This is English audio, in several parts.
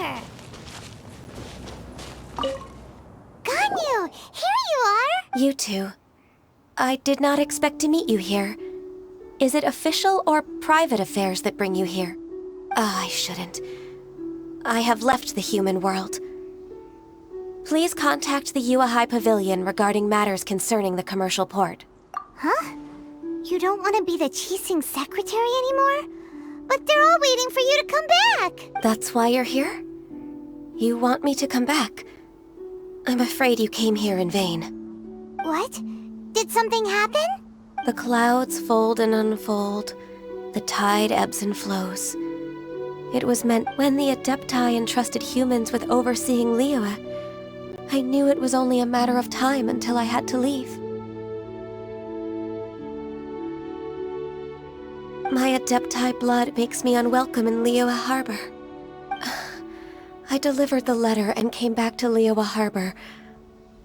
here! Ganyu! Here you are! You two. I did not expect to meet you here. Is it official or private affairs that bring you here? I shouldn't. I have left the human world. Please contact the Yuehai Pavilion regarding matters concerning the commercial port. Huh? You don't want to be the Qixing secretary anymore? But they're all waiting for you to come back! That's why you're here? You want me to come back? I'm afraid you came here in vain. What? Did something happen? The clouds fold and unfold. The tide ebbs and flows. It was meant when the Adepti entrusted humans with overseeing Liyue. I knew it was only a matter of time until I had to leave. My Adepti blood makes me unwelcome in Liyue Harbor. I delivered the letter and came back to Liyue Harbor,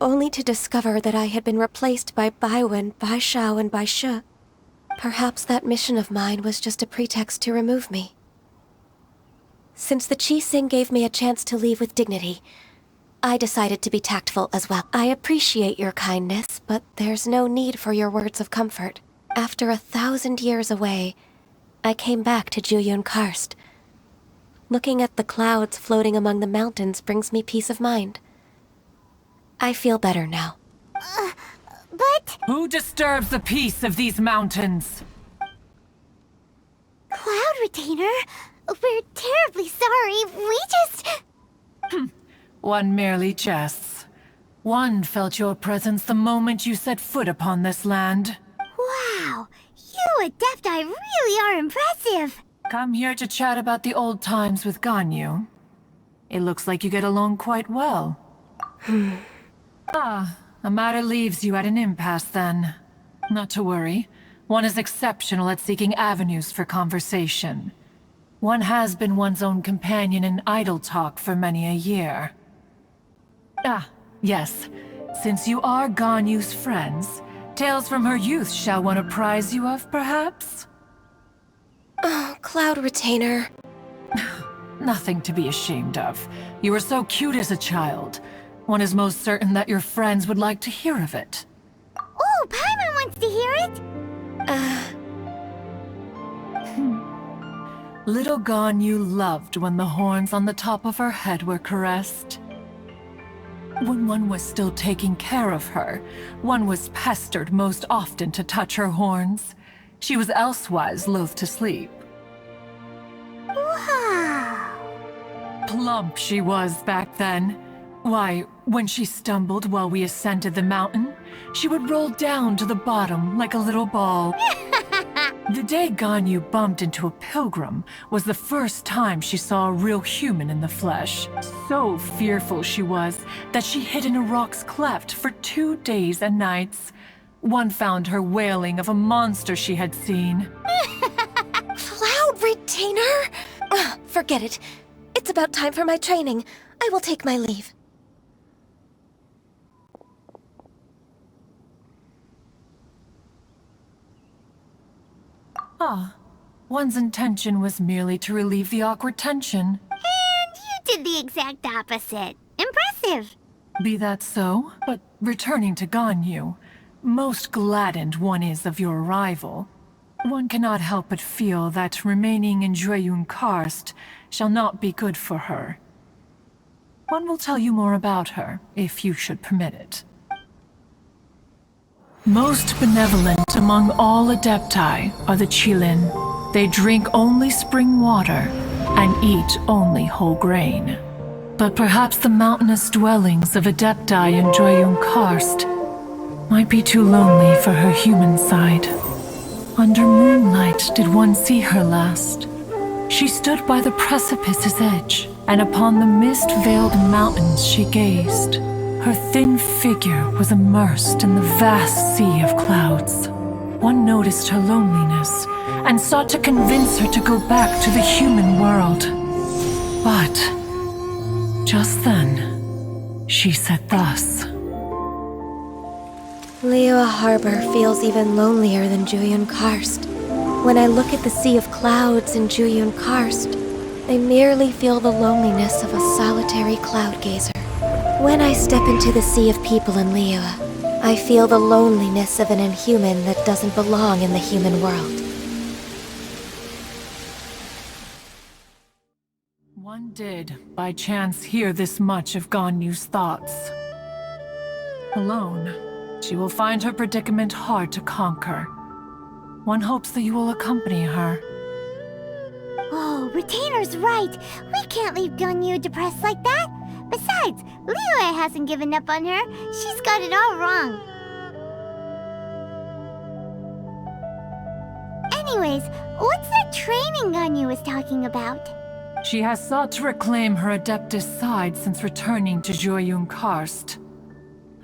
only to discover that I had been replaced by Baiwen, Baishao, and Baishu. Perhaps that mission of mine was just a pretext to remove me. Since the Qixing gave me a chance to leave with dignity, I decided to be tactful as well. I appreciate your kindness, but there's no need for your words of comfort. After 1,000 years away, I came back to Jueyun Karst. Looking at the clouds floating among the mountains brings me peace of mind. I feel better now. But... Who disturbs the peace of these mountains? Cloud Retainer, we're terribly sorry. We just... One merely jests. One felt your presence the moment you set foot upon this land. Wow, you Adepti really are impressive. Come here to chat about the old times with Ganyu. It looks like you get along quite well. A matter leaves you at an impasse then. Not to worry. One is exceptional at seeking avenues for conversation. One has been one's own companion in idle talk for many a year. Yes. Since you are Ganyu's friends, tales from her youth shall one apprise you of, perhaps? Oh, Cloud Retainer. Nothing to be ashamed of. You were so cute as a child. One is most certain that your friends would like to hear of it. Oh, Paimon wants to hear it! Little Ganyu loved when the horns on the top of her head were caressed. When one was still taking care of her, one was pestered most often to touch her horns. She was elsewise loath to sleep. Wow! Plump she was back then. Why, when she stumbled while we ascended the mountain, she would roll down to the bottom like a little ball. The day Ganyu bumped into a pilgrim was the first time she saw a real human in the flesh. So fearful she was that she hid in a rock's cleft for 2 days and nights. One found her wailing of a monster she had seen. Cloud Retainer? Forget it. It's about time for my training. I will take my leave. One's intention was merely to relieve the awkward tension. And you did the exact opposite. Impressive! Be that so, but returning to Ganyu, most gladdened one is of your arrival. One cannot help but feel that remaining in Jueyun Karst shall not be good for her. One will tell you more about her, if you should permit it. Most benevolent among all Adepti are the Qilin. They drink only spring water and eat only whole grain. But perhaps the mountainous dwellings of Adepti in Jueyun Karst might be too lonely for her human side. Under moonlight did one see her last. She stood by the precipice's edge, and upon the mist-veiled mountains she gazed. Her thin figure was immersed in the vast sea of clouds. One noticed her loneliness, and sought to convince her to go back to the human world. But just then, she said thus. Liyue Harbor feels even lonelier than Jueyun Karst. When I look at the sea of clouds in Jueyun Karst, I merely feel the loneliness of a solitary cloud gazer. When I step into the sea of people in Liyue, I feel the loneliness of an inhuman that doesn't belong in the human world. One did, by chance, hear this much of Ganyu's thoughts. Alone, she will find her predicament hard to conquer. One hopes that you will accompany her. Oh, Retainer's right. We can't leave Ganyu depressed like that. Besides, Liyue hasn't given up on her. She's got it all wrong. Anyways, what's that training Ganyu was talking about? She has sought to reclaim her Adeptus side since returning to Jueyun Karst.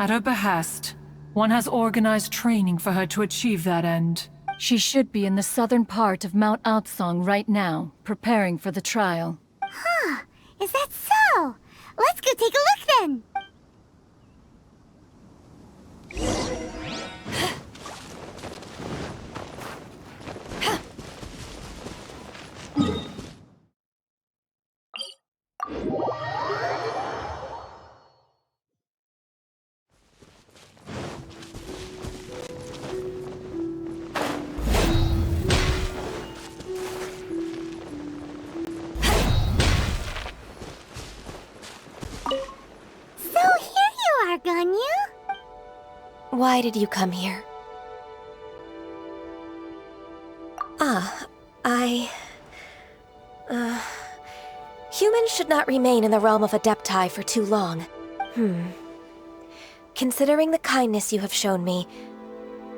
At her behest, one has organized training for her to achieve that end. She should be in the southern part of Mount Aotsong right now, preparing for the trial. Huh, is that so? Let's go take a look then! So here you are, Ganyu. Why did you come here? Humans should not remain in the realm of Adepti for too long. Considering the kindness you have shown me,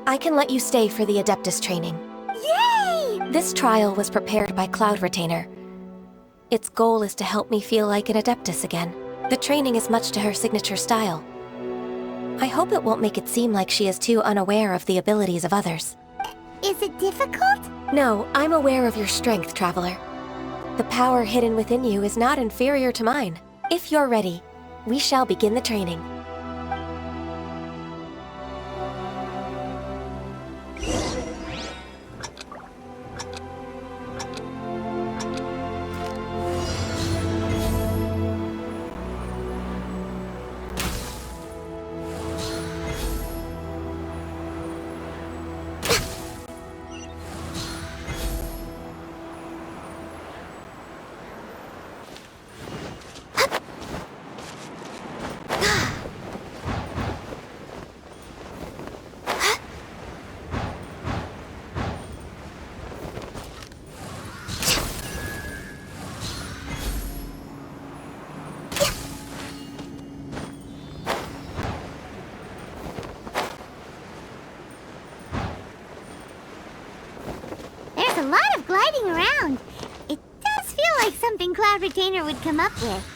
I can let you stay for the Adeptus training. Yay! This trial was prepared by Cloud Retainer. Its goal is to help me feel like an Adeptus again. The training is much to her signature style. I hope it won't make it seem like she is too unaware of the abilities of others. Is it difficult? No, I'm aware of your strength, Traveler. The power hidden within you is not inferior to mine. If you're ready, we shall begin the training. There's a lot of gliding around. It does feel like something Cloud Retainer would come up with.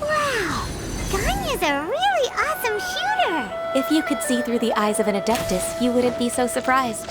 Wow! Ganyu's a really awesome shooter! If you could see through the eyes of an Adeptus, you wouldn't be so surprised.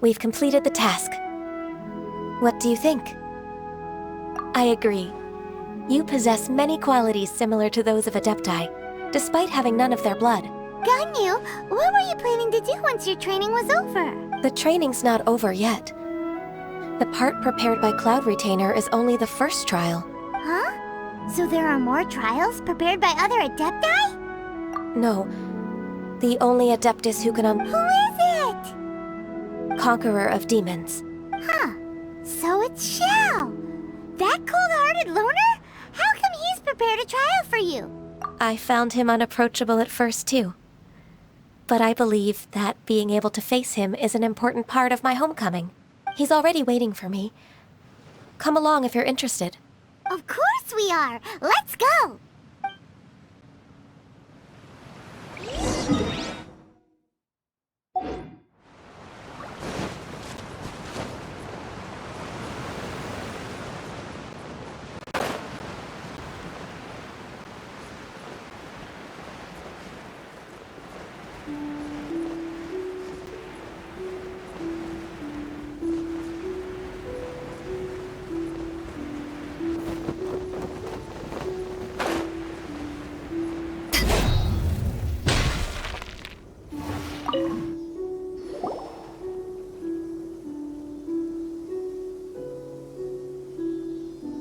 We've completed the task. What do you think? I agree. You possess many qualities similar to those of Adepti, despite having none of their blood. Ganyu, what were you planning to do once your training was over? The training's not over yet. The part prepared by Cloud Retainer is only the first trial. Huh? So there are more trials prepared by other Adepti? No. The only Adeptus who can Who is it? Conqueror of Demons. Huh. So it's Xiao. That cold-hearted loner? How come he's prepared a trial for you? I found him unapproachable at first, too. But I believe that being able to face him is an important part of my homecoming. He's already waiting for me. Come along if you're interested. Of course we are! Let's go!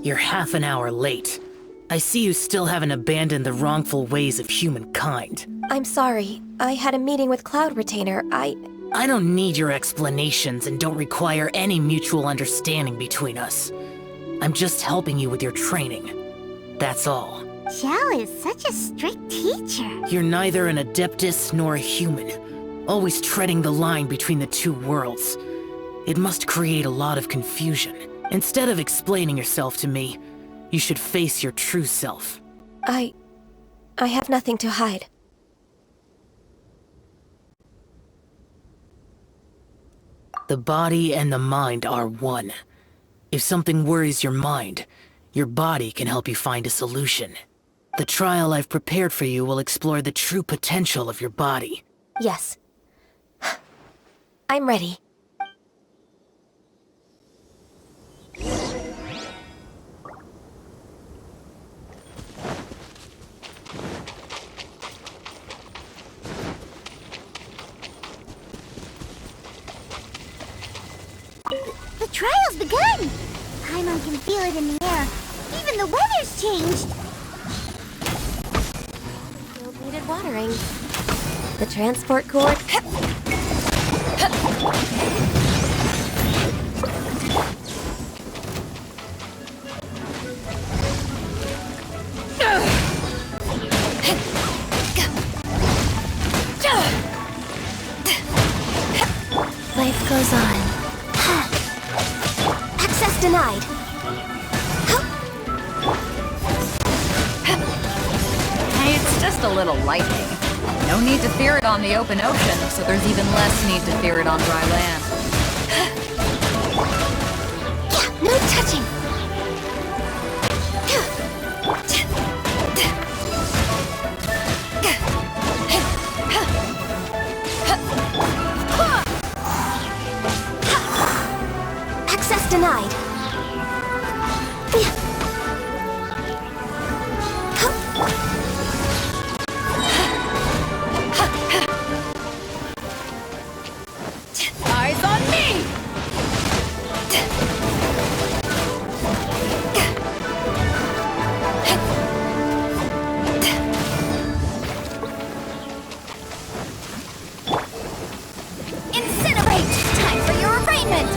You're half an hour late. I see you still haven't abandoned the wrongful ways of humankind. I'm sorry. I had a meeting with Cloud Retainer. I don't need your explanations and don't require any mutual understanding between us. I'm just helping you with your training. That's all. Xiao is such a strict teacher. You're neither an Adeptus nor a human, always treading the line between the two worlds. It must create a lot of confusion. Instead of explaining yourself to me, you should face your true self. I have nothing to hide. The body and the mind are one. If something worries your mind, your body can help you find a solution. The trial I've prepared for you will explore the true potential of your body. Yes. I'm ready. The trial's begun! Paimon can feel it in the air. Even the weather's changed. Field needed watering. The transport cord. Life goes on. Access denied. Hey, it's just a little lightning. No need to fear it on the open ocean, so there's even less need to fear it on dry land. Yeah, no touching. Access denied. Eyes on me! Incinerate! Time for your arraignment!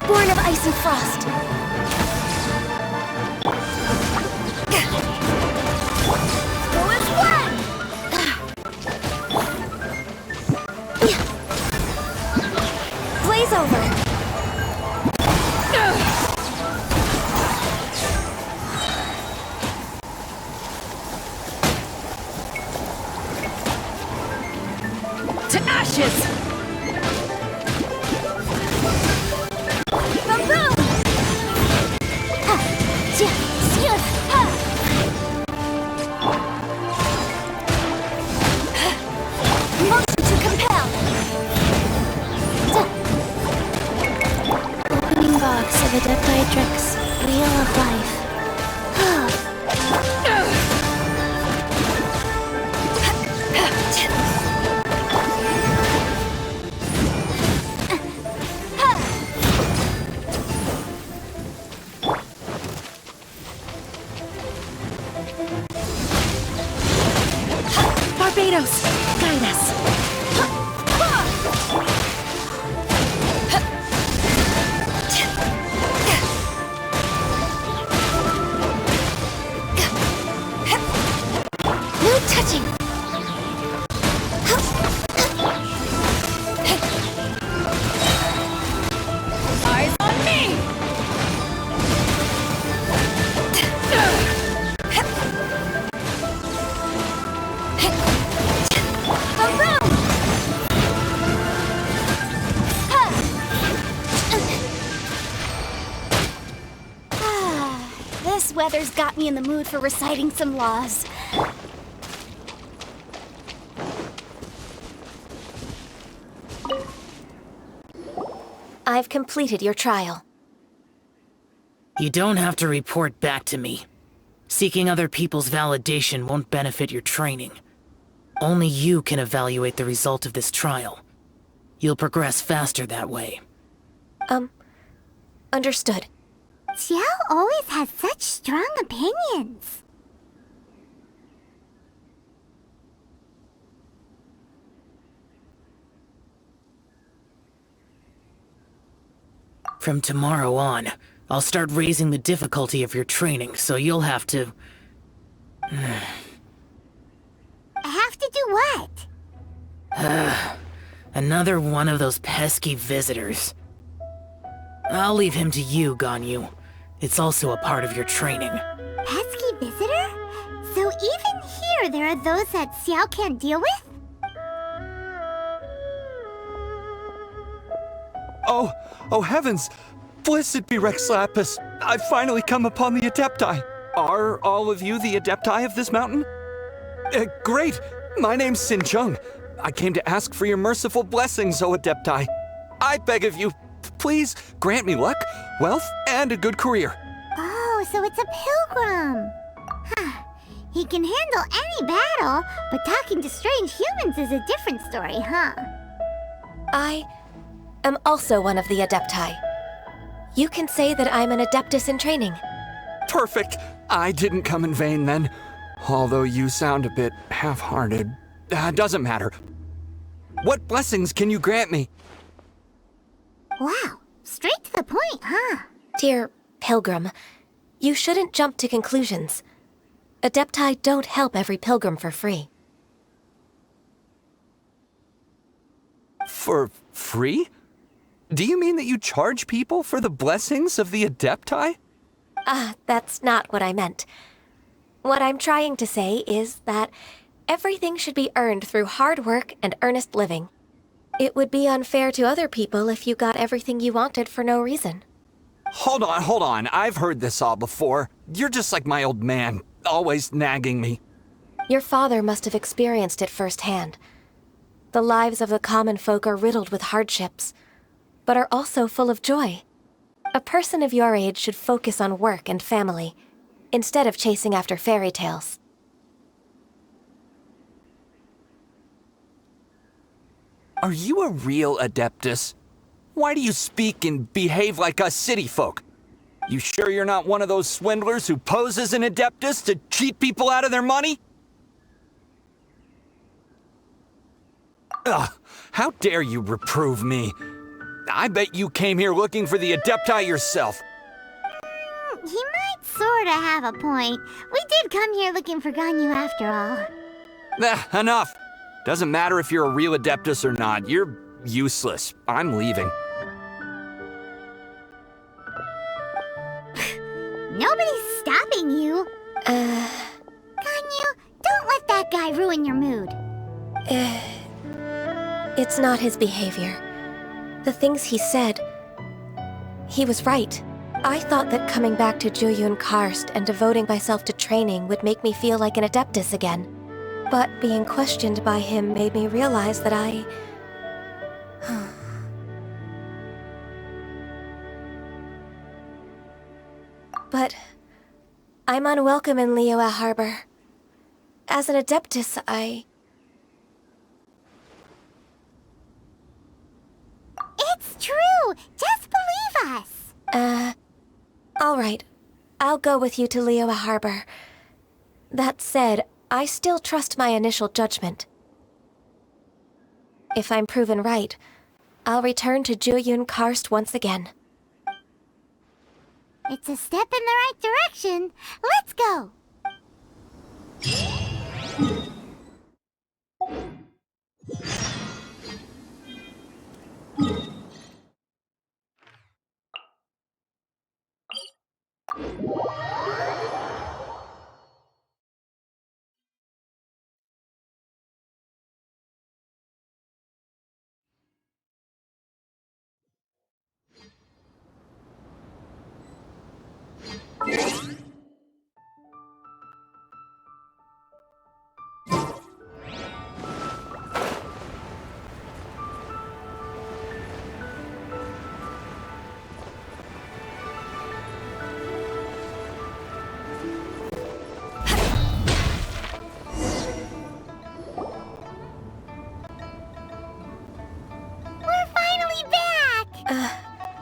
Born of ice and frost. Who is one? Blaze over. To ashes! Adepti Wheel of Life. Barbados, guide us. No touching! Eyes on me! This weather's got me in the mood for reciting some laws. I've completed your trial. You don't have to report back to me. Seeking other people's validation won't benefit your training. Only you can evaluate the result of this trial. You'll progress faster that way. Understood. Xiao always has such strong opinions. From tomorrow on, I'll start raising the difficulty of your training, so you'll have to... I have to do what? Another one of those pesky visitors. I'll leave him to you, Ganyu. It's also a part of your training. Pesky visitor? So even here there are those that Xiao can't deal with? Oh heavens! Blessed be Rex Lapis! I've finally come upon the Adepti! Are all of you the Adepti of this mountain? Great! My name's Sin Chung. I came to ask for your merciful blessings, O Adepti. I beg of you, please grant me luck, wealth, and a good career. Oh, so it's a pilgrim. Huh. He can handle any battle, but talking to strange humans is a different story, huh? I am also one of the Adepti. You can say that I'm an Adeptus in training. Perfect! I didn't come in vain then. Although you sound a bit half-hearted. Doesn't matter. What blessings can you grant me? Wow, straight to the point, huh? Dear Pilgrim, you shouldn't jump to conclusions. Adepti don't help every pilgrim for free. For free? Do you mean that you charge people for the blessings of the Adepti? That's not what I meant. What I'm trying to say is that everything should be earned through hard work and earnest living. It would be unfair to other people if you got everything you wanted for no reason. Hold on. I've heard this all before. You're just like my old man, always nagging me. Your father must have experienced it firsthand. The lives of the common folk are riddled with hardships, but are also full of joy. A person of your age should focus on work and family, instead of chasing after fairy tales. Are you a real Adeptus? Why do you speak and behave like us city folk? You sure you're not one of those swindlers who pose as an Adeptus to cheat people out of their money? Ugh, how dare you reprove me? I bet you came here looking for the Adepti yourself. He might sorta have a point. We did come here looking for Ganyu after all. Enough. Doesn't matter if you're a real Adeptus or not. You're useless. I'm leaving. Nobody's stopping you. Ganyu, don't let that guy ruin your mood. It's not his behavior. The things he said, he was right. I thought that coming back to Jueyun Karst and devoting myself to training would make me feel like an Adeptus again. But being questioned by him made me realize that I... But I'm unwelcome in Liyue Harbor. As an Adeptus, It's true! Just believe us! Alright. I'll go with you to Liyue Harbor. That said, I still trust my initial judgment. If I'm proven right, I'll return to Jueyun Karst once again. It's a step in the right direction. Let's go!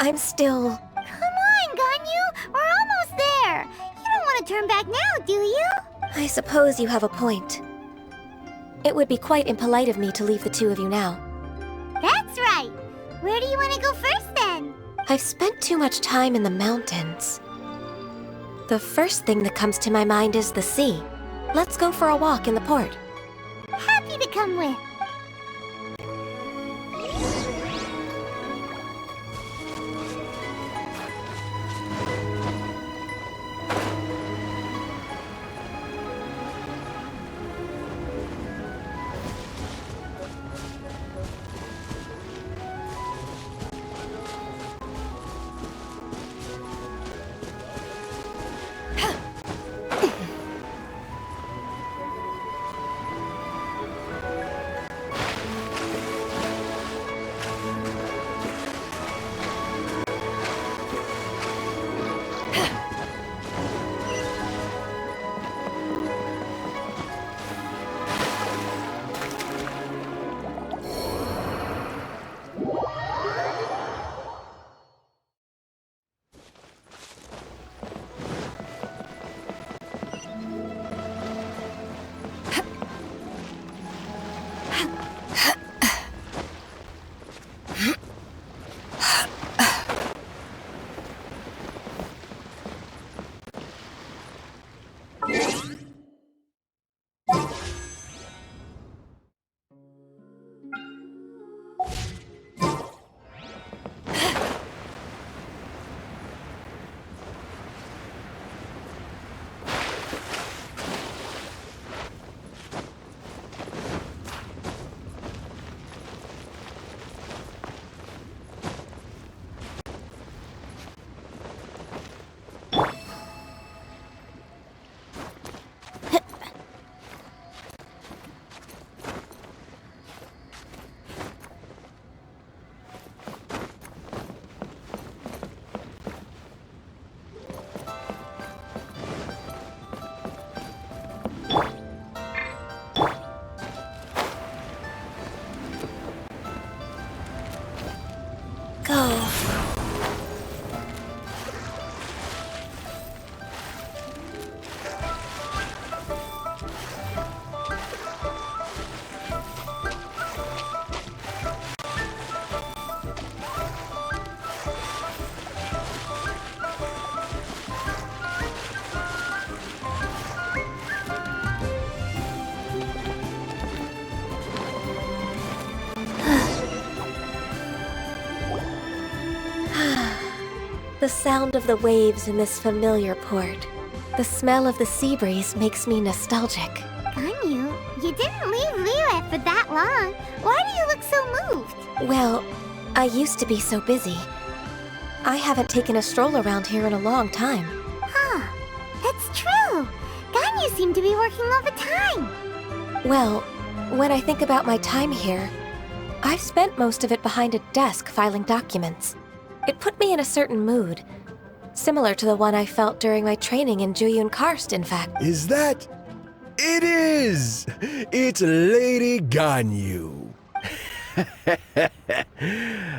I'm still... Come on, Ganyu! We're almost there! You don't want to turn back now, do you? I suppose you have a point. It would be quite impolite of me to leave the two of you now. That's right! Where do you want to go first, then? I've spent too much time in the mountains. The first thing that comes to my mind is the sea. Let's go for a walk in the port. Happy to come with. The sound of the waves in this familiar port. The smell of the sea breeze makes me nostalgic. Ganyu, you didn't leave Liyue for that long. Why do you look so moved? Well, I used to be so busy. I haven't taken a stroll around here in a long time. Huh, that's true. Ganyu seemed to be working overtime. Well, when I think about my time here, I've spent most of it behind a desk filing documents. It put me in a certain mood. Similar to the one I felt during my training in Juyun Karst, in fact. Is that? It is! It's Lady Ganyu.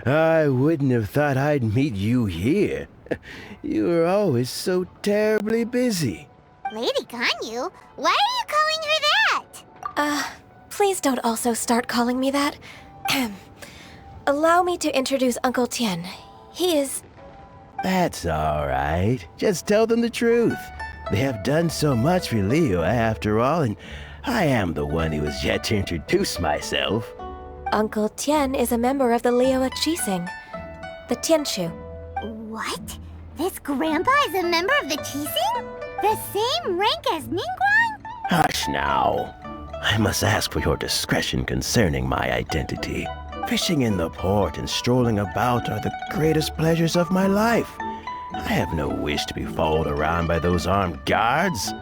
I wouldn't have thought I'd meet you here. You were always so terribly busy. Lady Ganyu? Why are you calling her that? Please don't also start calling me that. Allow me to introduce Uncle Tien. He is... That's all right. Just tell them the truth. They have done so much for Liyue after all, and I am the one who has yet to introduce myself. Uncle Tien is a member of the Liyue Qixing, the Tianshu. What? This grandpa is a member of the Qixing? The same rank as Ningguang? Hush now. I must ask for your discretion concerning my identity. Fishing in the port and strolling about are the greatest pleasures of my life. I have no wish to be followed around by those armed guards.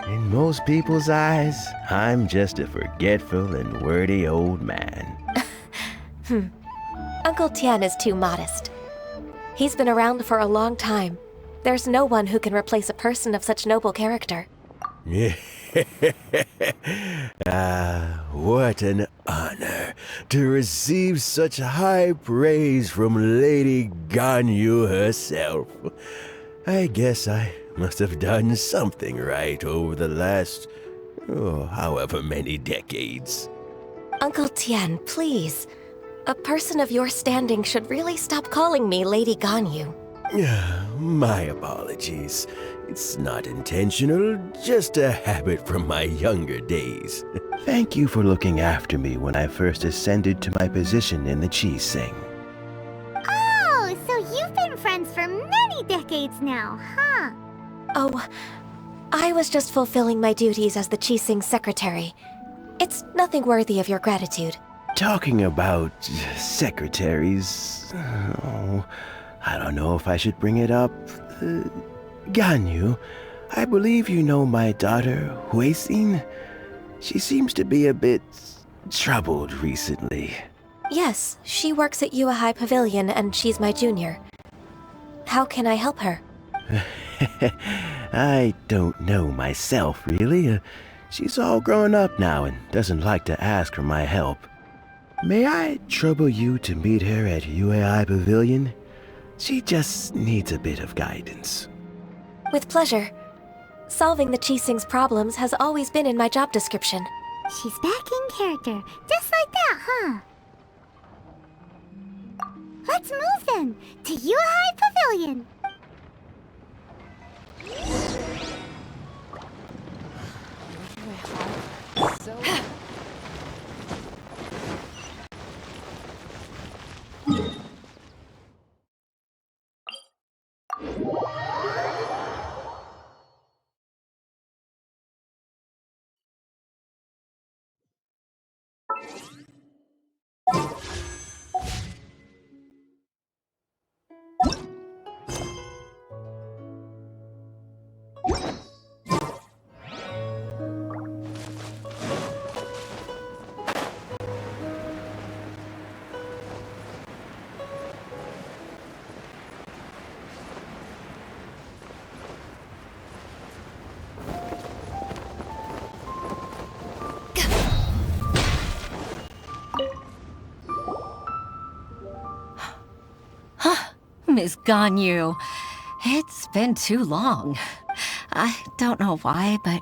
In most people's eyes, I'm just a forgetful and wordy old man. Uncle Tien is too modest. He's been around for a long time. There's no one who can replace a person of such noble character. What an honor to receive such high praise from Lady Ganyu herself. I guess I must have done something right over the last, however many decades. Uncle Tien, please. A person of your standing should really stop calling me Lady Ganyu. My apologies. It's not intentional, just a habit from my younger days. Thank you for looking after me when I first ascended to my position in the Qixing. Oh, so you've been friends for many decades now, huh? Oh, I was just fulfilling my duties as the Qixing secretary. It's nothing worthy of your gratitude. Talking about secretaries... I don't know if I should bring it up. Ganyu, I believe you know my daughter, Huixin. She seems to be a bit troubled recently. Yes, she works at Yuehai Pavilion and she's my junior. How can I help her? I don't know myself, really. She's all grown up now and doesn't like to ask for my help. May I trouble you to meet her at Yuehai Pavilion? She just needs a bit of guidance. With pleasure. Solving the Qixing's problems has always been in my job description. She's back in character, just like that, huh? Let's move then, to Yuehai Pavilion. Miss Ganyu, it's been too long. I don't know why, but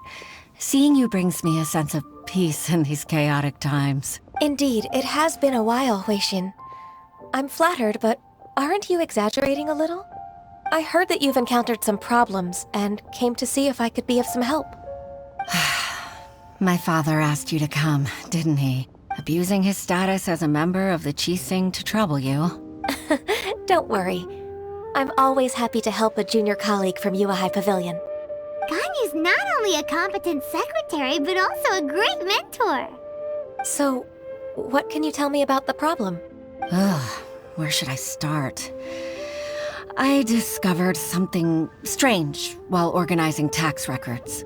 seeing you brings me a sense of peace in these chaotic times. Indeed, it has been a while, Huixin. I'm flattered, but aren't you exaggerating a little? I heard that you've encountered some problems and came to see if I could be of some help. My father asked you to come, didn't he? Abusing his status as a member of the Qixing to trouble you. Don't worry. I'm always happy to help a junior colleague from Yuehai Pavilion. Ganyu's not only a competent secretary, but also a great mentor. So, what can you tell me about the problem? Ugh, where should I start? I discovered something strange while organizing tax records.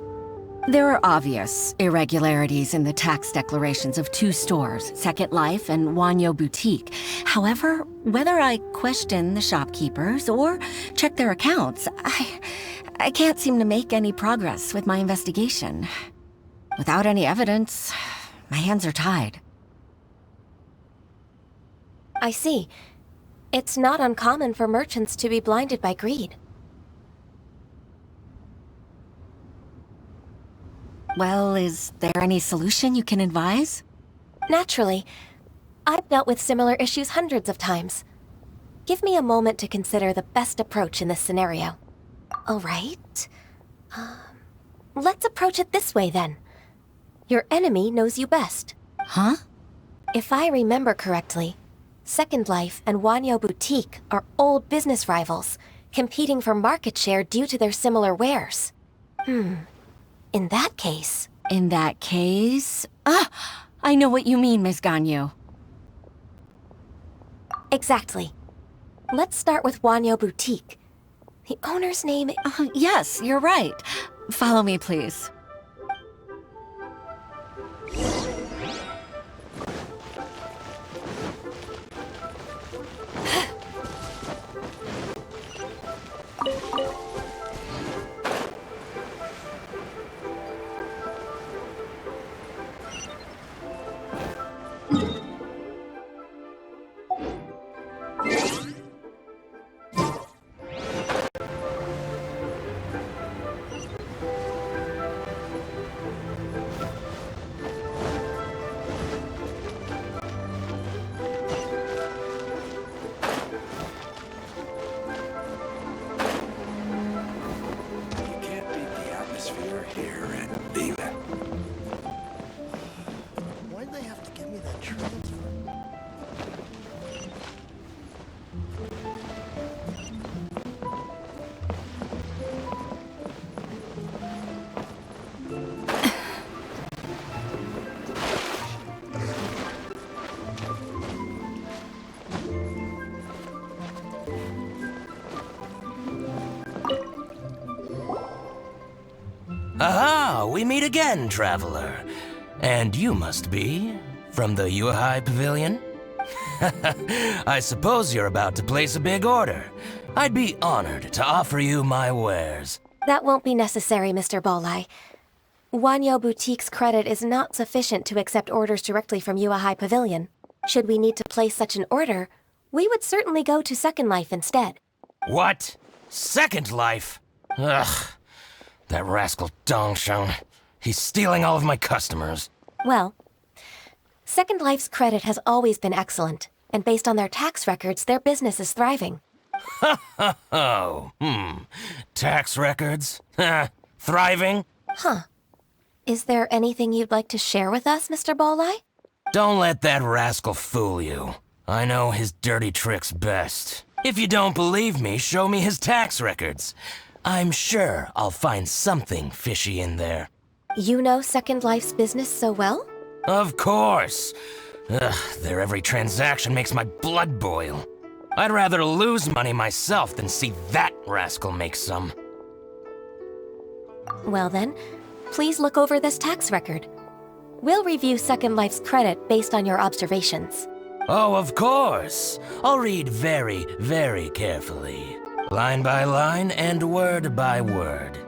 There are obvious irregularities in the tax declarations of 2 stores, Second Life and Wanyo Boutique. However, whether I question the shopkeepers or check their accounts, I can't seem to make any progress with my investigation. Without any evidence, my hands are tied. I see. It's not uncommon for merchants to be blinded by greed. Well, is there any solution you can advise? Naturally. I've dealt with similar issues hundreds of times. Give me a moment to consider the best approach in this scenario. All right. Let's approach it this way, then. Your enemy knows you best. Huh? If I remember correctly, Second Life and Wanyo Boutique are old business rivals, competing for market share due to their similar wares. In that case... In that case... I know what you mean, Ms. Ganyu. Exactly. Let's start with Wanyo Boutique. The owner's name... Yes, you're right. Follow me, please. Why'd they have to give me that transfer? Aha! We meet again, traveler. And you must be from the Yuehai Pavilion? I suppose you're about to place a big order. I'd be honored to offer you my wares. That won't be necessary, Mr. Bolai. Wanyo Boutique's credit is not sufficient to accept orders directly from Yuehai Pavilion. Should we need to place such an order, we would certainly go to Second Life instead. What? Second Life? Ugh. That rascal Dongsheng. He's stealing all of my customers. Well, Second Life's credit has always been excellent, and based on their tax records, their business is thriving. Tax records? Thriving? Huh. Is there anything you'd like to share with us, Mr. Bolai? Don't let that rascal fool you. I know his dirty tricks best. If you don't believe me, show me his tax records. I'm sure I'll find something fishy in there. You know Second Life's business so well? Of course. Ugh, their every transaction makes my blood boil. I'd rather lose money myself than see that rascal make some. Well then, please look over this tax record. We'll review Second Life's credit based on your observations. Oh, of course. I'll read very, very carefully. Line by line and word by word.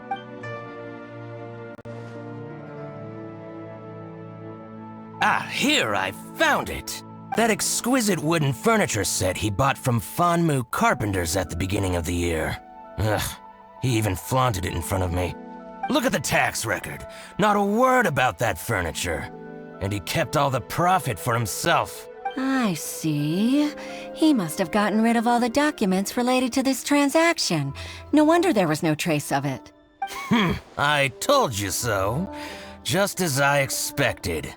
Ah, here, I found it! That exquisite wooden furniture set he bought from Fanmu Carpenters at the beginning of the year. Ugh, he even flaunted it in front of me. Look at the tax record. Not a word about that furniture. And he kept all the profit for himself. I see. He must have gotten rid of all the documents related to this transaction. No wonder there was no trace of it. I told you so. Just as I expected.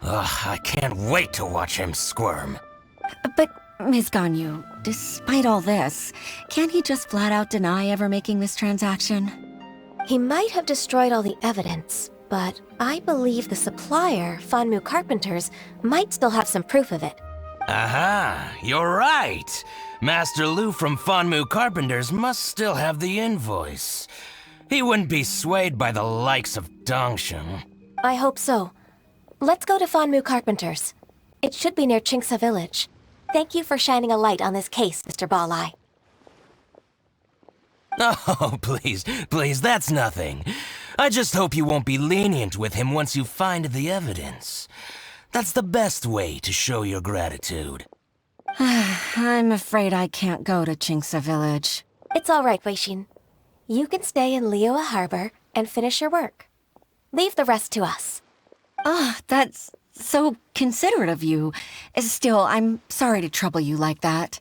Ugh, I can't wait to watch him squirm. But, Ms. Ganyu, despite all this, can't he just flat out deny ever making this transaction? He might have destroyed all the evidence, but I believe the supplier, Fanmu Carpenters, might still have some proof of it. Aha, you're right. Master Lu from Fanmu Carpenters must still have the invoice. He wouldn't be swayed by the likes of Dongsheng. I hope so. Let's go to Fanmu Carpenters. It should be near Chingsa Village. Thank you for shining a light on this case, Mr. Balai. Oh, please, that's nothing. I just hope you won't be lenient with him once you find the evidence. That's the best way to show your gratitude. I'm afraid I can't go to Chingsa Village. It's all right, Weishin. You can stay in Liyue Harbor and finish your work. Leave the rest to us. That's so considerate of you. Still, I'm sorry to trouble you like that.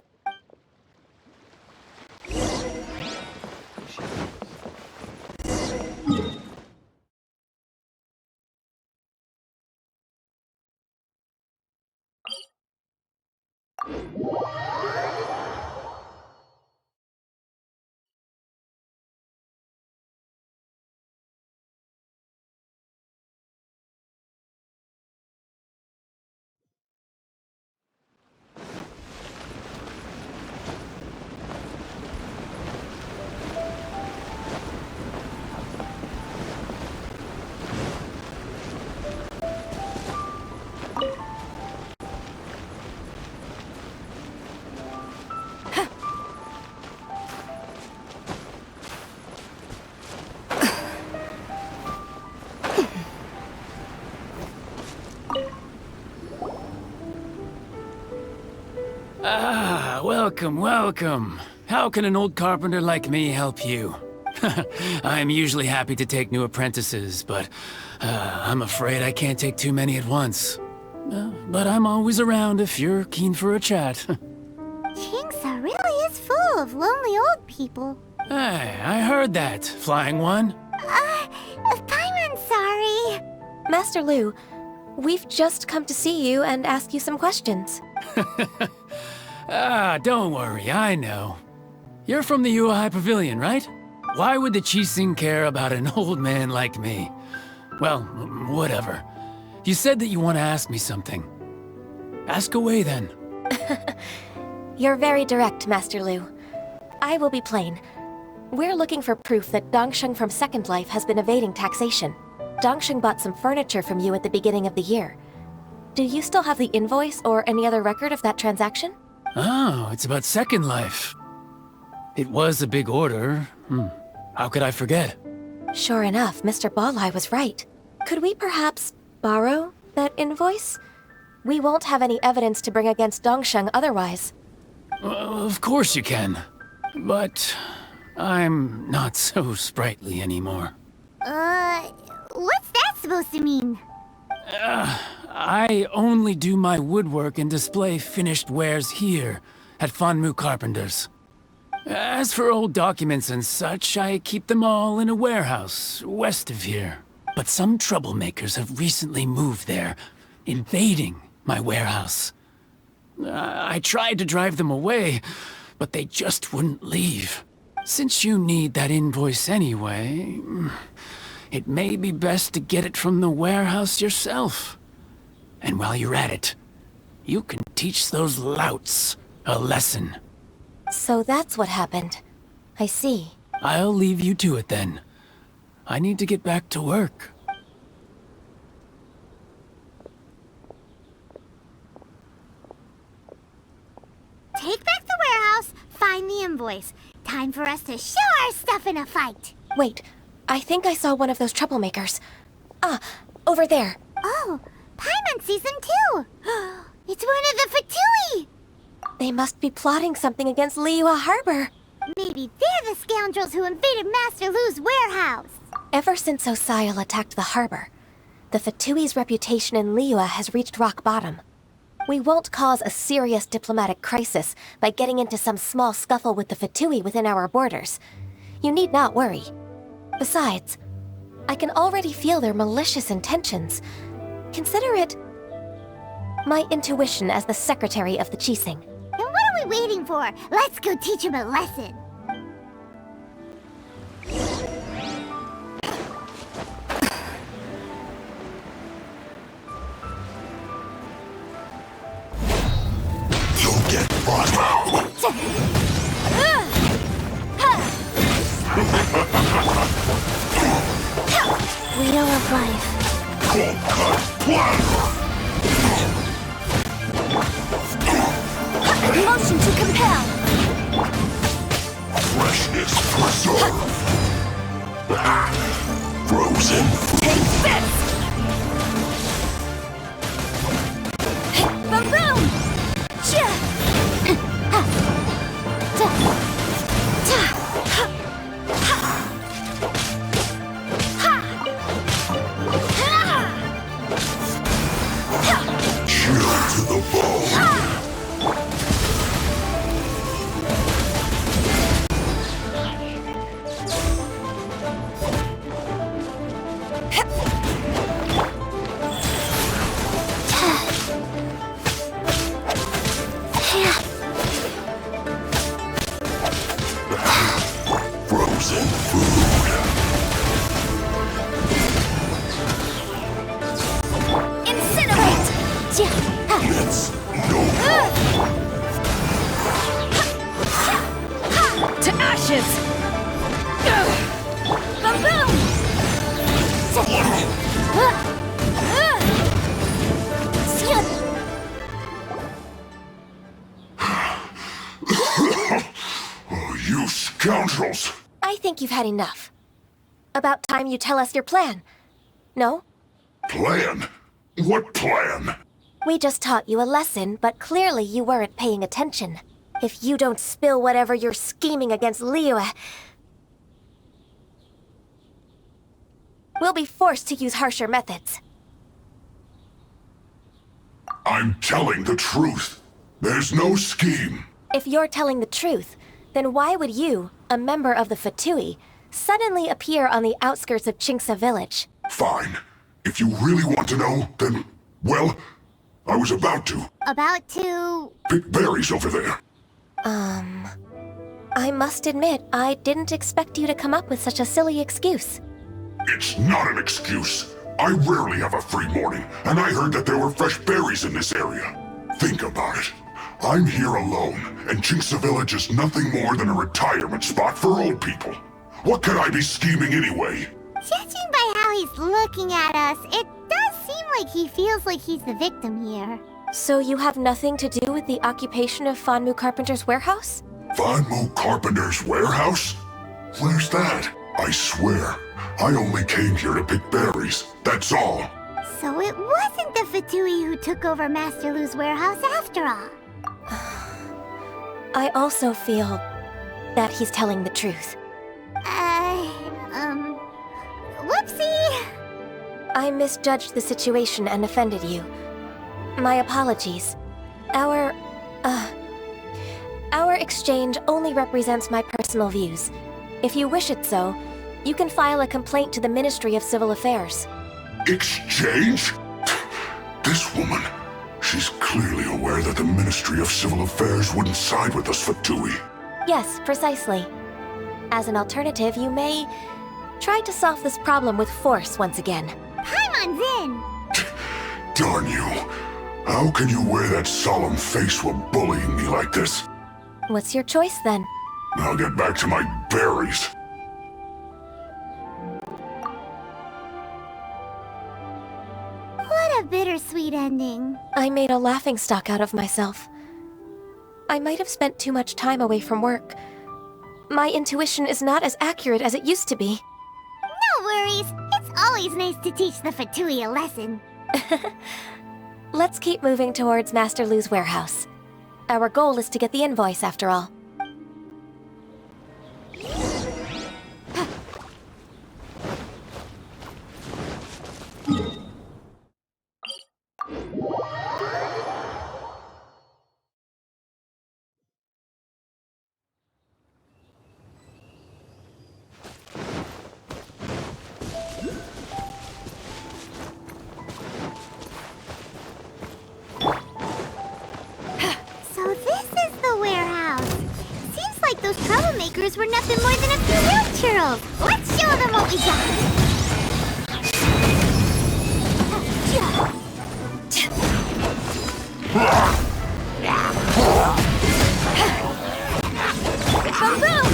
Welcome. How can an old carpenter like me help you? I'm usually happy to take new apprentices, but I'm afraid I can't take too many at once. But I'm always around if you're keen for a chat. Chingsa really is full of lonely old people. Hey, I heard that, Flying One. Paimon's sorry. Master Lu, we've just come to see you and ask you some questions. Don't worry, I know. You're from the Yuehai Pavilion, right? Why would the Qixing care about an old man like me? Well, whatever. You said that you want to ask me something. Ask away, then. You're very direct, Master Lu. I will be plain. We're looking for proof that Dongsheng from Second Life has been evading taxation. Dongsheng bought some furniture from you at the beginning of the year. Do you still have the invoice or any other record of that transaction? Oh, it's about Second Life. It was a big order. How could I forget? Sure enough, Mr. Balai was right. Could we perhaps borrow that invoice? We won't have any evidence to bring against Dongsheng otherwise. Of course you can. But I'm not so sprightly anymore. What's that supposed to mean? I only do my woodwork and display finished wares here at Fanmu Carpenters. As for old documents and such, I keep them all in a warehouse west of here. But some troublemakers have recently moved there, invading my warehouse. I tried to drive them away, but they just wouldn't leave. Since you need that invoice anyway, it may be best to get it from the warehouse yourself. And while you're at it, you can teach those louts a lesson. So that's what happened. I see. I'll leave you to it then. I need to get back to work. Take back the warehouse, find the invoice. Time for us to show our stuff in a fight. Wait, I think I saw one of those troublemakers. Over there. Oh, Paimon sees them too. It's one of the Fatui. They must be plotting something against Liyue Harbor. Maybe they're the scoundrels who invaded Master Lu's warehouse. Ever since Osial attacked the harbor, the Fatui's reputation in Liyue has reached rock bottom. We won't cause a serious diplomatic crisis by getting into some small scuffle with the Fatui within our borders. You need not worry. Besides, I can already feel their malicious intentions. Consider it my intuition as the secretary of the Qixing. And what are we waiting for? Let's go teach him a lesson. You'll get brought out. Wheel of life. Motion to compel. Freshness preserve. Frozen food. Take this! Boom boom! Cha! Ha! Ta! Ta! Ha! Ha! Ha! Ha! Chill to the bone. Frozen food. Incinerate! Ja! Ha! It's no To ashes! Boom boom! Oh, you scoundrels! I think you've had enough. About time you tell us your plan. No? Plan? What plan? We just taught you a lesson, but clearly you weren't paying attention. If you don't spill whatever you're scheming against Liyue, we'll be forced to use harsher methods. I'm telling the truth. There's no scheme. If you're telling the truth, then why would you, a member of the Fatui, suddenly appear on the outskirts of Qingce village? Fine. If you really want to know, then, well, I was about to. About to... Pick berries over there. I must admit, I didn't expect you to come up with such a silly excuse. It's not an excuse. I rarely have a free morning, and I heard that there were fresh berries in this area. Think about it. I'm here alone, and Qingce Village is nothing more than a retirement spot for old people. What could I be scheming anyway? Judging by how he's looking at us, it does seem like he feels like he's the victim here. So you have nothing to do with the occupation of Fanmu Carpenter's warehouse? Fanmu Carpenter's warehouse? Where's that? I swear, I only came here to pick berries. That's all. So it wasn't the Fatui who took over Master Lu's warehouse after all. I also feel that he's telling the truth. Whoopsie! I misjudged the situation and offended you. My apologies. Our exchange only represents my personal views. If you wish it so, you can file a complaint to the Ministry of Civil Affairs. Exchange? This woman, she's clearly aware that the Ministry of Civil Affairs wouldn't side with us, Fatui. Yes, precisely. As an alternative, you may try to solve this problem with force once again. Paimon's in! Darn you. How can you wear that solemn face while bullying me like this? What's your choice then? I'll get back to my berries. What a bittersweet ending. I made a laughingstock out of myself. I might have spent too much time away from work. My intuition is not as accurate as it used to be. No worries. It's always nice to teach the Fatui a lesson. Let's keep moving towards Master Lu's warehouse. Our goal is to get the invoice, after all. So this is the warehouse. Seems like those troublemakers were nothing more than a few milk churros. Let's show them what we got. Boom boom!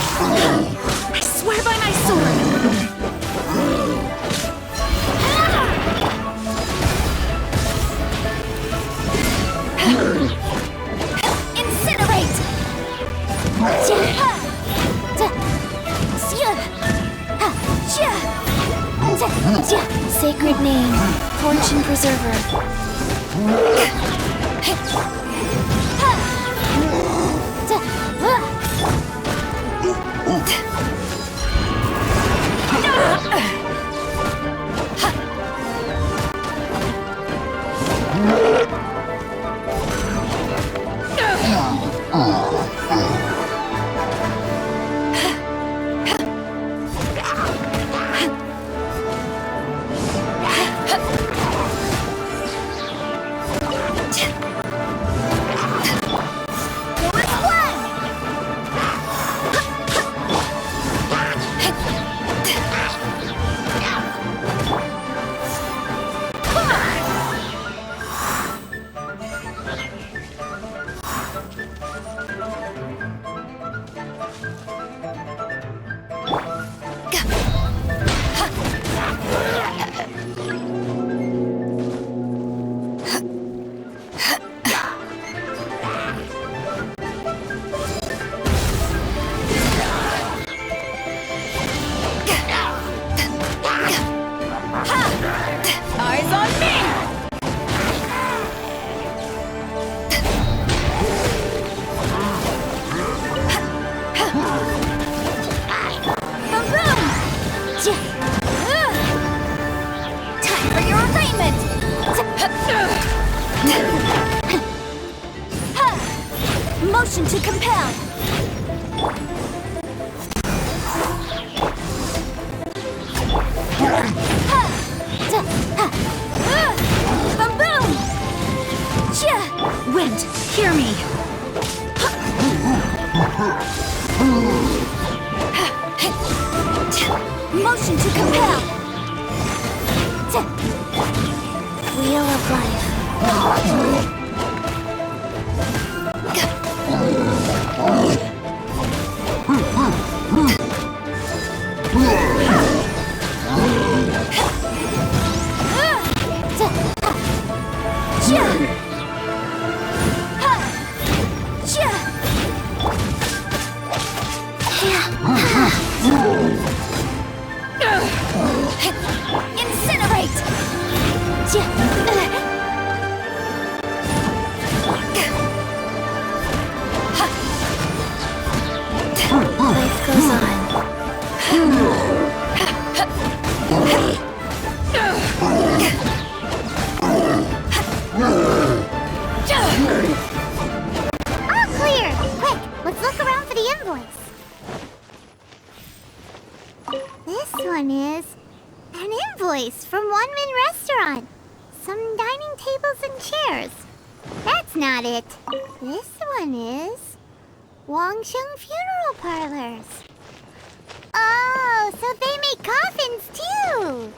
I swear by my sword! Incinerate! Sacred name, fortune preserver. Eyes on me! Time for your arraignment! Motion to compel! Wind, hear me! Motion to compel! Wheel of life. Incinerate! Life goes on. All clear! Quick, let's look around for the invoice. This one is an invoice from One Min Restaurant. Some dining tables and chairs. That's not it. This one is Wang Sheng Funeral Parlors. Oh, so they make coffins too!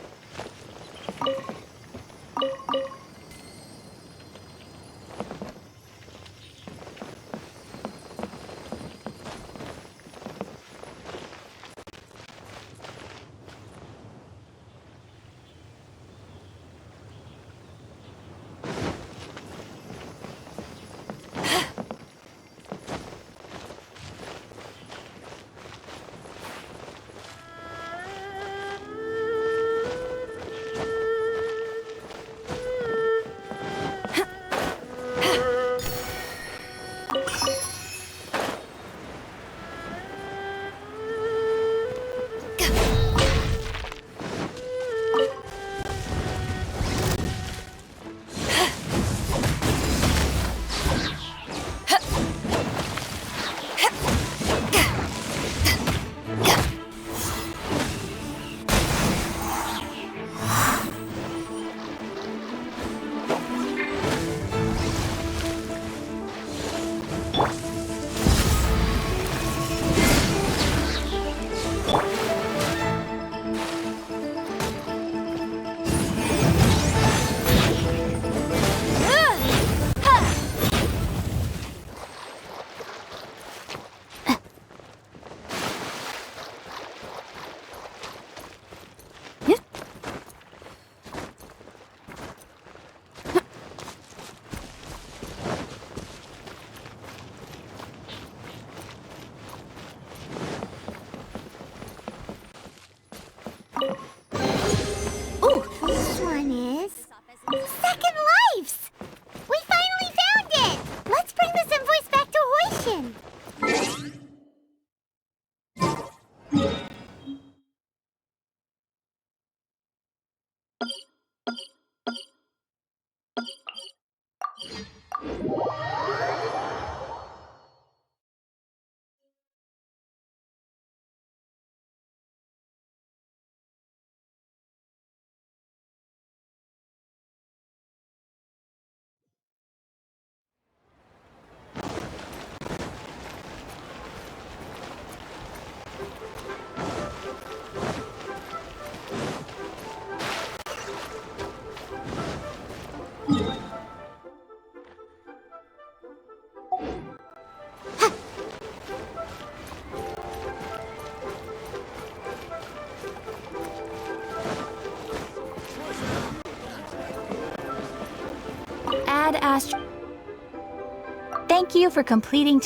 Ad Ast... Thank you for completing...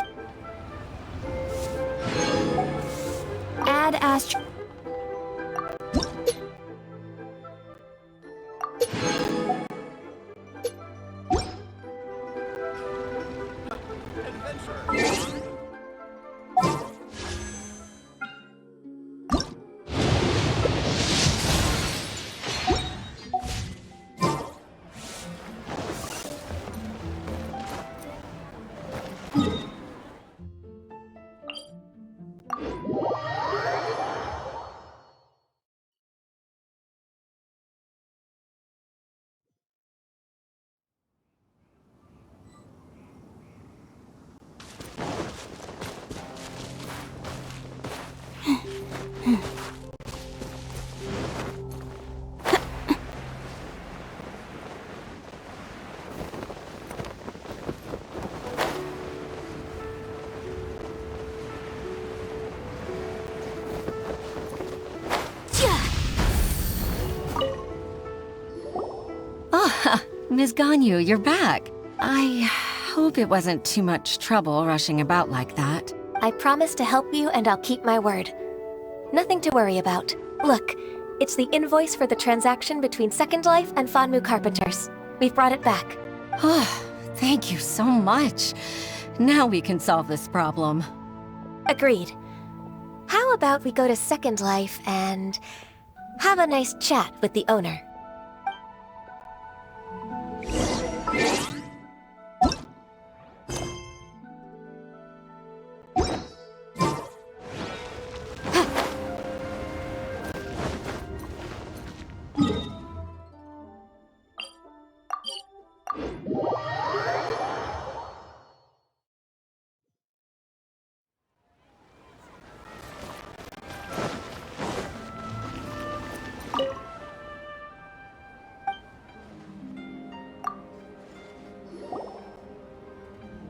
Ad Ast... Ms. Ganyu, you're back. I hope it wasn't too much trouble rushing about like that. I promise to help you and I'll keep my word. Nothing to worry about. Look, it's the invoice for the transaction between Second Life and Fanmu Carpenters. We've brought it back. Oh, thank you so much. Now we can solve this problem. Agreed. How about we go to Second Life and have a nice chat with the owner?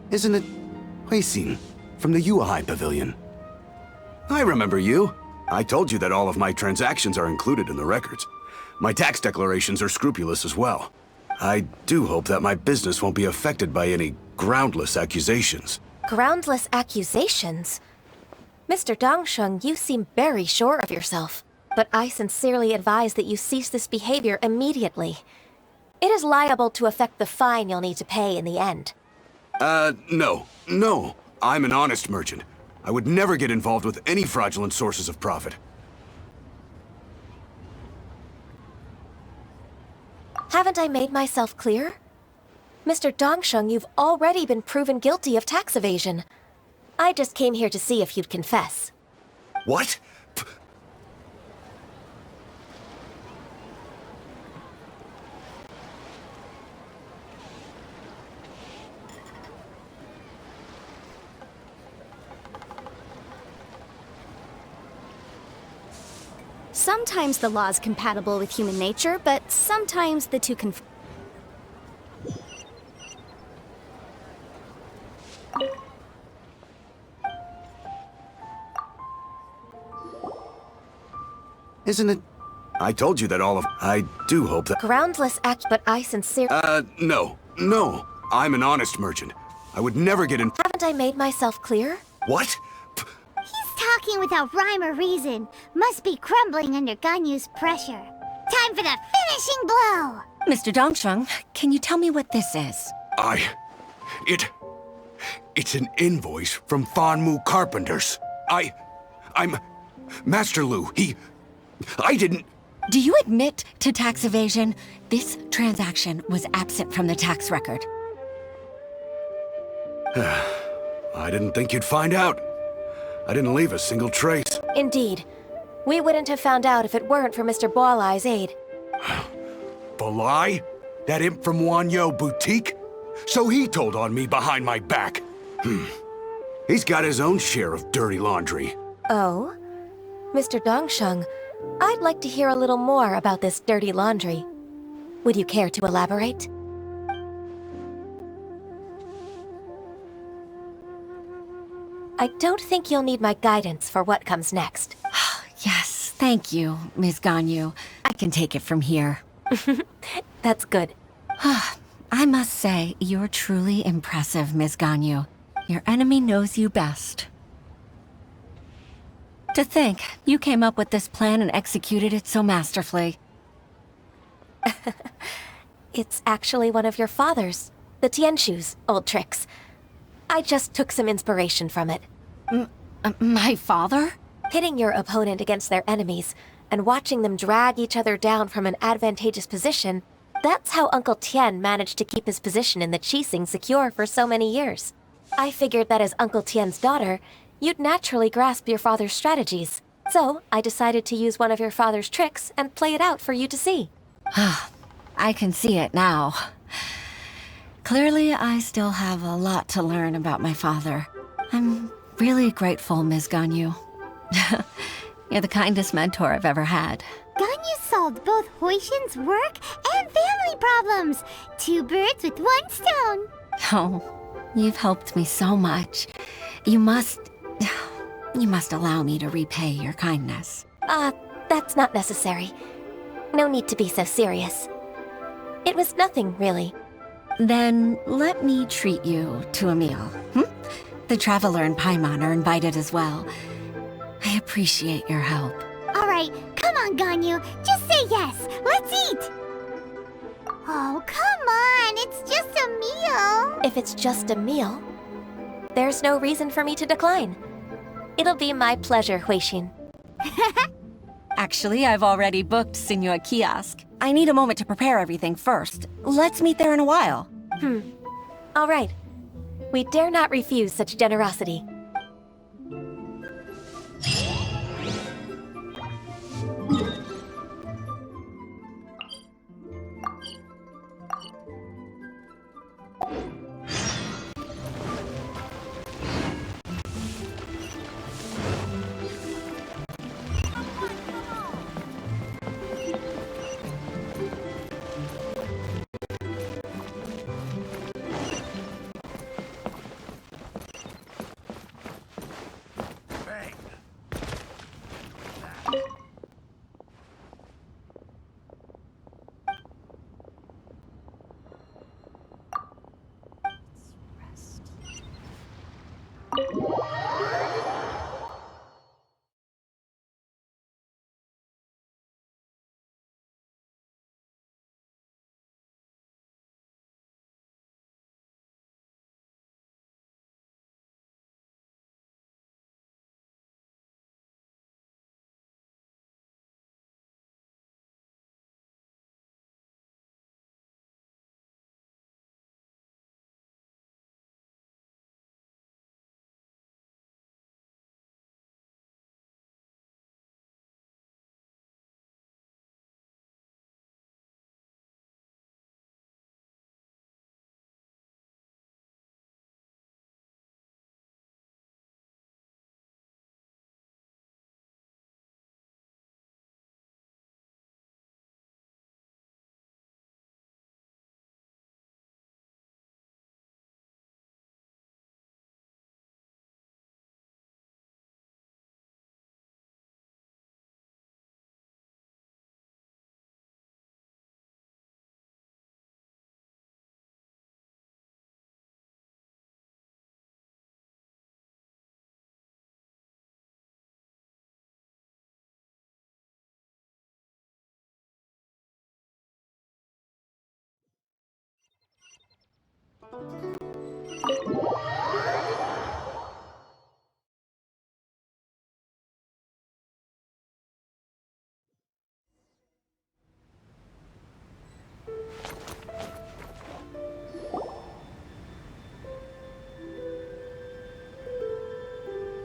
Isn't it Huixin from the Yuehai Pavilion? I remember you. I told you that all of my transactions are included in the records. My tax declarations are scrupulous as well. I do hope that my business won't be affected by any groundless accusations. Groundless accusations? Mr. Dongsheng, you seem very sure of yourself. But I sincerely advise that you cease this behavior immediately. It is liable to affect the fine you'll need to pay in the end. No. I'm an honest merchant. I would never get involved with any fraudulent sources of profit. Haven't I made myself clear? Mr. Dongsheng, you've already been proven guilty of tax evasion. I just came here to see if you'd confess. What? Sometimes the law's compatible with human nature, but sometimes the two conflict. Isn't it? I told you that all of... I do hope that... Groundless act, but I sincerely... No. I'm an honest merchant. I would never get in... Haven't I made myself clear? What? He's talking without rhyme or reason. Must be crumbling under Ganyu's pressure. Time for the finishing blow! Mr. Dongsheng, can you tell me what this is? It's an invoice from Fanmu Carpenters. I'm... Master Lu, I didn't... Do you admit to tax evasion? This transaction was absent from the tax record. I didn't think you'd find out. I didn't leave a single trace. Indeed. We wouldn't have found out if it weren't for Mr. Boalai's aid. Boalai? That imp from Wanyo Boutique? So he told on me behind my back. He's got his own share of dirty laundry. Oh? Mr. Dongsheng, I'd like to hear a little more about this dirty laundry. Would you care to elaborate? I don't think you'll need my guidance for what comes next. Yes, thank you, Ms. Ganyu. I can take it from here. That's good. I must say, you're truly impressive, Ms. Ganyu. Your enemy knows you best. To think, you came up with this plan and executed it so masterfully. It's actually one of your father's, the Tianshu's, old tricks. I just took some inspiration from it. My father? Pitting your opponent against their enemies and watching them drag each other down from an advantageous position, that's how Uncle Tien managed to keep his position in the Qixing secure for so many years. I figured that as Uncle Tien's daughter, you'd naturally grasp your father's strategies. So I decided to use one of your father's tricks and play it out for you to see. I can see it now. Clearly, I still have a lot to learn about my father. I'm really grateful, Ms. Ganyu. You're the kindest mentor I've ever had. Ganyu solved both Huixin's work and family problems. 2 birds with 1 stone. Oh, you've helped me so much. You must allow me to repay your kindness. That's not necessary. No need to be so serious. It was nothing, really. Then let me treat you to a meal. The Traveler and Paimon are invited as well. I appreciate your help. All right, come on, Ganyu. Just say yes. Let's eat. Oh, come on. It's just a meal. If it's just a meal, there's no reason for me to decline. It'll be my pleasure, Huixin. Actually, I've already booked Senua Kiosk. I need a moment to prepare everything first. Let's meet there in a while. All right. We dare not refuse such generosity.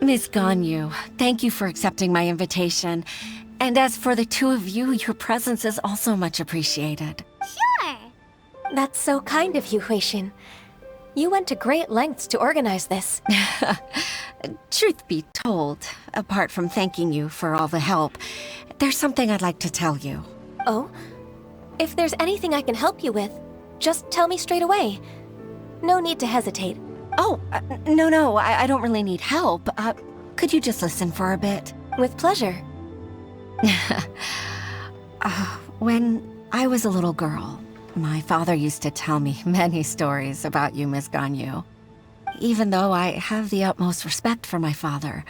Ms. Ganyu, thank you for accepting my invitation. And as for the 2 of you, your presence is also much appreciated. Sure. That's so kind of you, Huixin. You went to great lengths to organize this. Truth be told, apart from thanking you for all the help, there's something I'd like to tell you. Oh? If there's anything I can help you with, just tell me straight away. No need to hesitate. Oh, no, I don't really need help. Could you just listen for a bit? With pleasure. When I was a little girl, My father used to tell me many stories about you, Miss Ganyu. Even though I have the utmost respect for my father,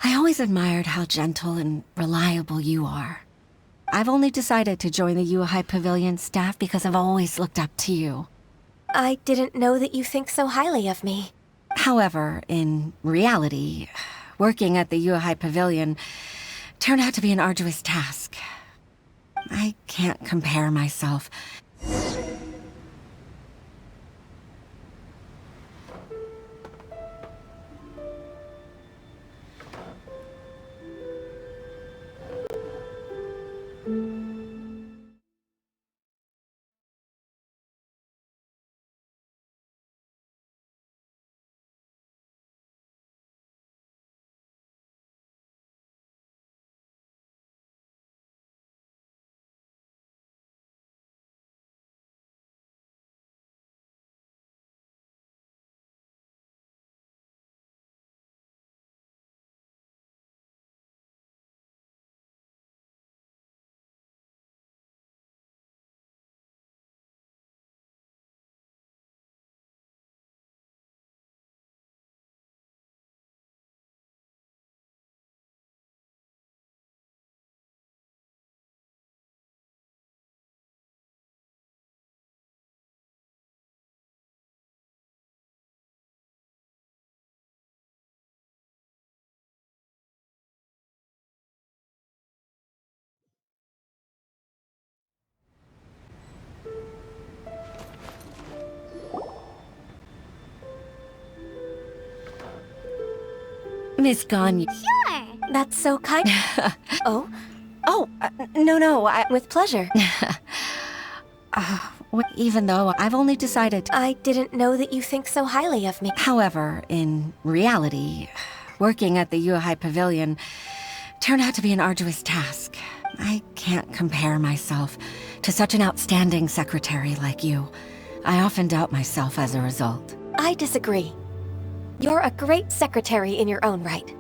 I always admired how gentle and reliable you are. I've only decided to join the Yuehai Pavilion staff because I've always looked up to you. I didn't know that you think so highly of me. However, in reality, working at the Yuehai Pavilion turned out to be an arduous task. I can't compare myself. Miss Ganyu. Sure. That's so kind. Oh? No, With pleasure. Even though I've only decided... I didn't know that you think so highly of me. However, in reality, working at the Yuehai Pavilion turned out to be an arduous task. I can't compare myself to such an outstanding secretary like you. I often doubt myself as a result. I disagree. You're a great secretary in your own right.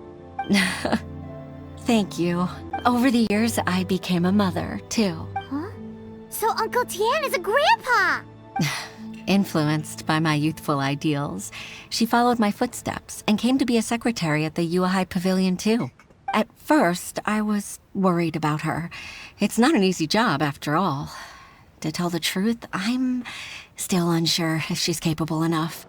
Thank you. Over the years, I became a mother, too. Huh? So Uncle Tian is a grandpa! Influenced by my youthful ideals, she followed my footsteps and came to be a secretary at the Yuehai Pavilion, too. At first, I was worried about her. It's not an easy job, after all. To tell the truth, I'm still unsure if she's capable enough.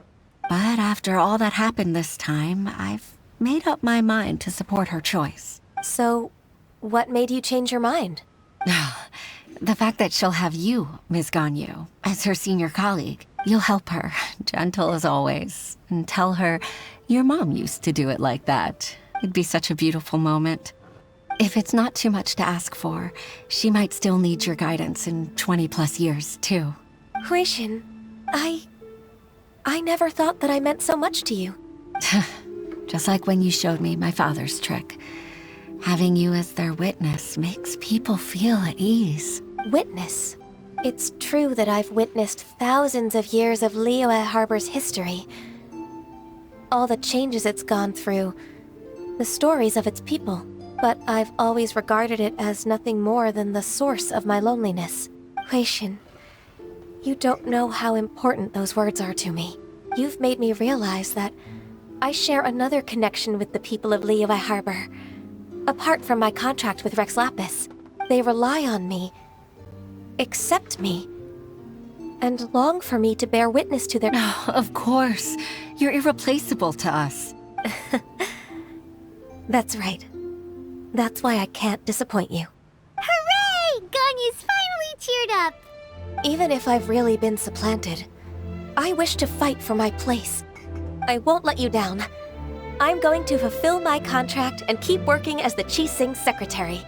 But after all that happened this time, I've made up my mind to support her choice. So, what made you change your mind? The fact that she'll have you, Ms. Ganyu, as her senior colleague. You'll help her, gentle as always, and tell her your mom used to do it like that. It'd be such a beautiful moment. If it's not too much to ask for, she might still need your guidance in 20+ years, too. Huixin, I never thought that I meant so much to you. Just like when you showed me my father's trick. Having you as their witness makes people feel at ease. Witness? It's true that I've witnessed thousands of years of Liyue Harbor's history. All the changes it's gone through, the stories of its people. But I've always regarded it as nothing more than the source of my loneliness. Huixin, you don't know how important those words are to me. You've made me realize that I share another connection with the people of Liyue Harbor. Apart from my contract with Rex Lapis, they rely on me, accept me, and long for me to bear witness to their— Of course. You're irreplaceable to us. That's right. That's why I can't disappoint you. Hooray! Ganyu's finally cheered up! Even if I've really been supplanted, I wish to fight for my place. I won't let you down. I'm going to fulfill my contract and keep working as the Qixing secretary.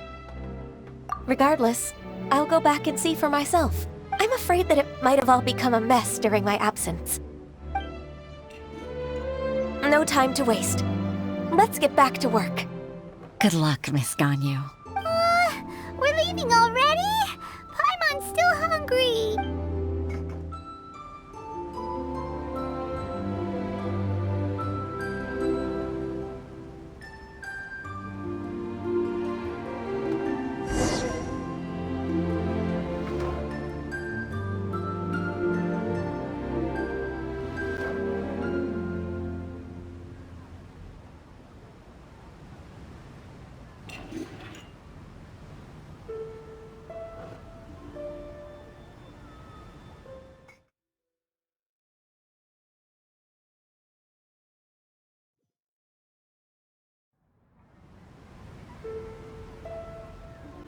Regardless, I'll go back and see for myself. I'm afraid that it might have all become a mess during my absence. No time to waste. Let's get back to work. Good luck, Miss Ganyu. We're leaving already? Paimon's still hungry.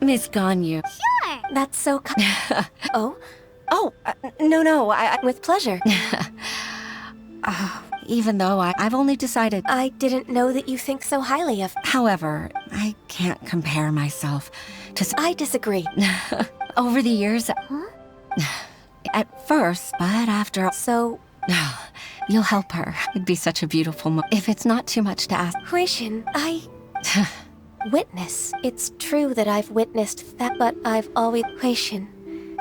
Miss Ganyu. Sure. That's so Oh? No, With pleasure. Even though I've only decided... I didn't know that you think so highly of... However, I can't compare myself to... I disagree. Over the years... At first, but after... So... You'll help her. It'd be such a beautiful if it's not too much to ask. Huixin, witness. It's true that I've witnessed that, but I've always... Huixin,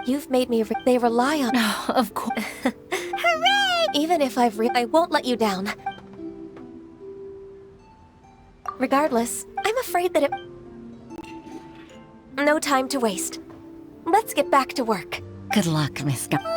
you've made me... They rely on... Of course. Hooray! Even if I won't let you down. Regardless, I'm afraid that it... No time to waste. Let's get back to work. Good luck, Miss Ganyu.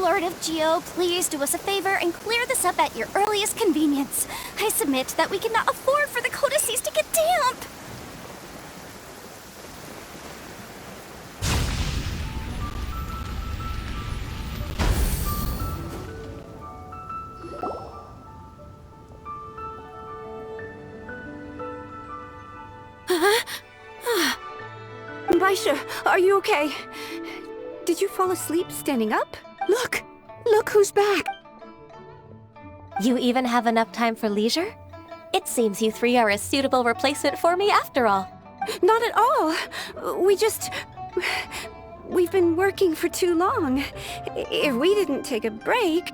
Lord of Geo, please do us a favor and clear this up at your earliest convenience. I submit that we cannot afford for the codices to get damp. Baisha, are you okay? Did you fall asleep standing up? Look! Look who's back! You even have enough time for leisure? It seems you three are a suitable replacement for me after all. Not at all! We've been working for too long. If we didn't take a break...